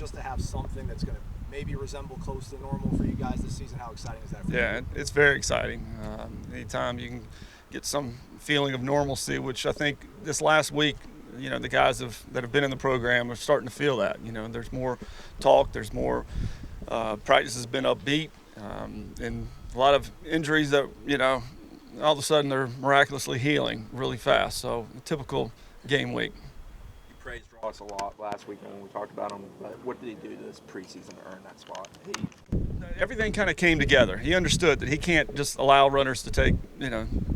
just to have something that's going to maybe resemble close to normal for you guys this season? How exciting is that for you? Yeah, it's very exciting. Anytime you can get some feeling of normalcy, which I think this last week, the guys that have been in the program are starting to feel that. There's more talk, there's more practice has been upbeat, and a lot of injuries that, all of a sudden they're miraculously healing really fast. So a typical game week. You praised Ross a lot last week when we talked about him, but what did he do this preseason to earn that spot? Everything kind of came together. He understood that he can't just allow runners to take,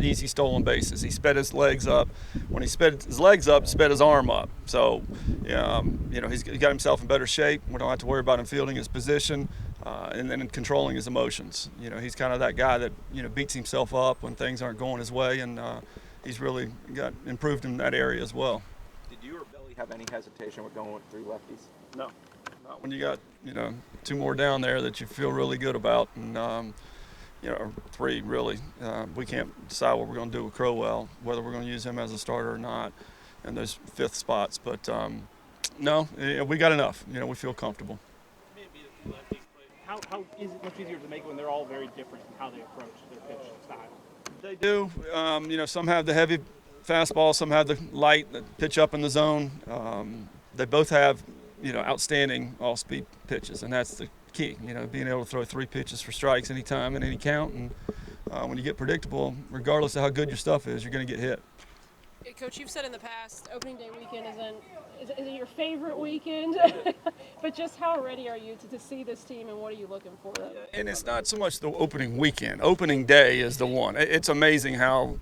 easy stolen bases. He sped his legs up. When he sped his legs up, sped his arm up. So, he's got himself in better shape. We don't have to worry about him fielding his position and then controlling his emotions. He's kind of that guy that, beats himself up when things aren't going his way, and he's really got improved in that area as well. Did you or Billy have any hesitation with going with 3 lefties? No. Not when you got, 2 more down there that you feel really good about, and, or 3 really. We can't decide what we're going to do with Crowell, whether we're going to use him as a starter or not in those 5th spots. But, no, we got enough. We feel comfortable. Maybe the lefties, but how is it much easier to make when they're all very different in how they approach their pitch style? They do. Some have the heavy fastball, some have the light that pitch up in the zone. They both have outstanding all-speed pitches, and that's the key. Being able to throw 3 pitches for strikes anytime and any count, and when you get predictable, regardless of how good your stuff is, you're going to get hit. Coach, you've said in the past, opening day weekend isn't your favorite weekend, but just how ready are you to see this team, and what are you looking for? And it's not so much the opening weekend. Opening day is the one. It's amazing how,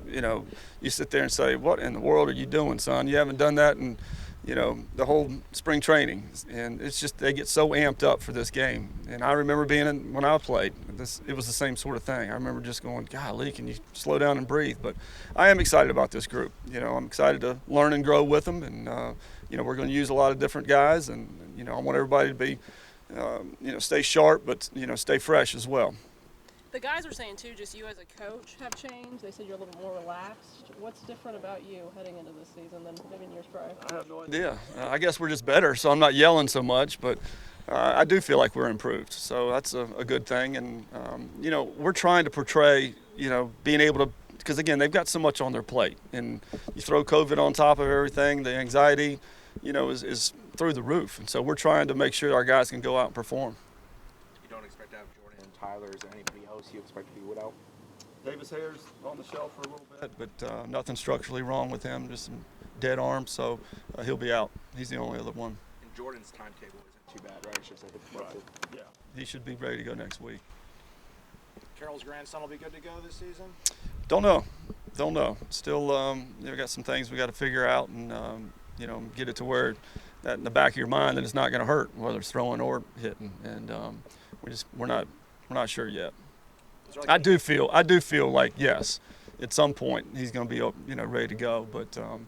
you sit there and say, what in the world are you doing, son? You haven't done that in the whole spring training, and it's just they get so amped up for this game. And I remember when I played, it was the same sort of thing. I remember just going, golly, can you slow down and breathe? But I am excited about this group. I'm excited to learn and grow with them, and we're going to use a lot of different guys, and I want everybody to be stay sharp, but stay fresh as well. The guys are saying, too, just you as a coach have changed. They said you're a little bit more relaxed. What's different about you heading into this season than maybe in years prior? I have no idea. I guess we're just better, so I'm not yelling so much, but I do feel like we're improved. So that's a good thing. And, we're trying to portray, being able to, because, again, they've got so much on their plate. And you throw COVID on top of everything, the anxiety, is through the roof. And so we're trying to make sure our guys can go out and perform. You don't expect to have Jordan and Tyler. Is there anybody else you expect to be without? Davis Hare's on the shelf for a little bit, but nothing structurally wrong with him, just some dead arms, so he'll be out. He's the only other one. And Jordan's timetable isn't too bad, right? It's just like Yeah, he should be ready to go next week. Carroll's grandson will be good to go this season? Don't know. Still, got some things we got to figure out, and get it to where that in the back of your mind that it's not going to hurt, whether it's throwing or hitting, and we're not sure yet. I do feel like, yes, at some point he's going to be ready to go, but I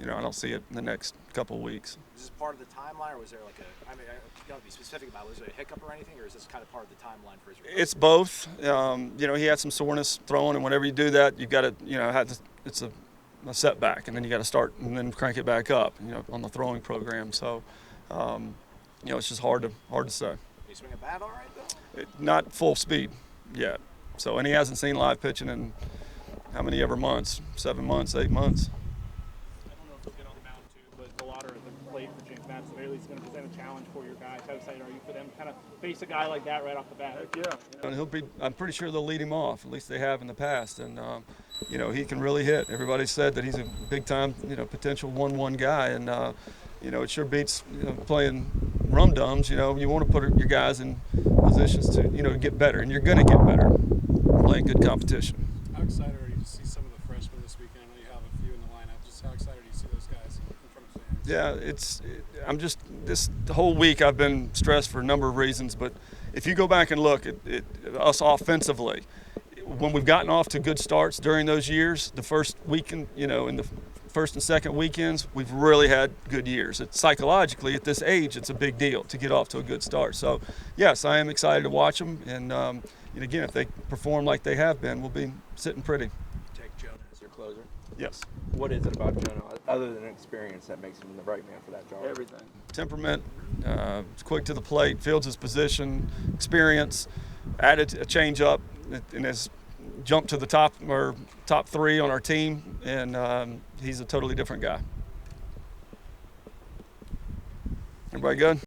don't see it in the next couple of weeks. Is this part of the timeline, or was there you got to be specific about it. Was there a hiccup or anything, or is this kind of part of the timeline for his recovery? It's both. He had some soreness throwing, and whenever you do that, you've got to, it's a setback, and then you got to start and then crank it back up, on the throwing program. So, it's just hard to say. Are you swinging a bat all right, though? Not full speed yet. So, and he hasn't seen live pitching in how many ever months? 7 months, 8 months. I don't know if he'll get on the mound too, but the water at the plate for James Madison at least is going to present a challenge for your guys. How excited are you for them to kind of face a guy like that right off the bat? Yeah. And I'm pretty sure they'll lead him off. At least they have in the past. And, he can really hit. Everybody said that he's a big-time, potential 1-1 guy. And, it sure beats playing rum-dums. You want to put your guys in positions to, get better. And you're going to get better playing good competition. How excited are you to see some of the freshmen this weekend? I know you have a few in the lineup. Just how excited are you to see those guys in front of fans? Yeah, this whole week I've been stressed for a number of reasons. But if you go back and look at us offensively, when we've gotten off to good starts during those years, the first weekend, in the first and second weekends, we've really had good years. Psychologically, at this age, it's a big deal to get off to a good start. So, yes, I am excited to watch them. And again, if they perform like they have been, we'll be sitting pretty. Take Jonah as your closer. Yes. What is it about Jonah, other than experience, that makes him the right man for that job? Everything. Temperament, quick to the plate, fields his position, experience, added a change up, and has jumped to the top 3 on our team, and he's a totally different guy. Everybody good?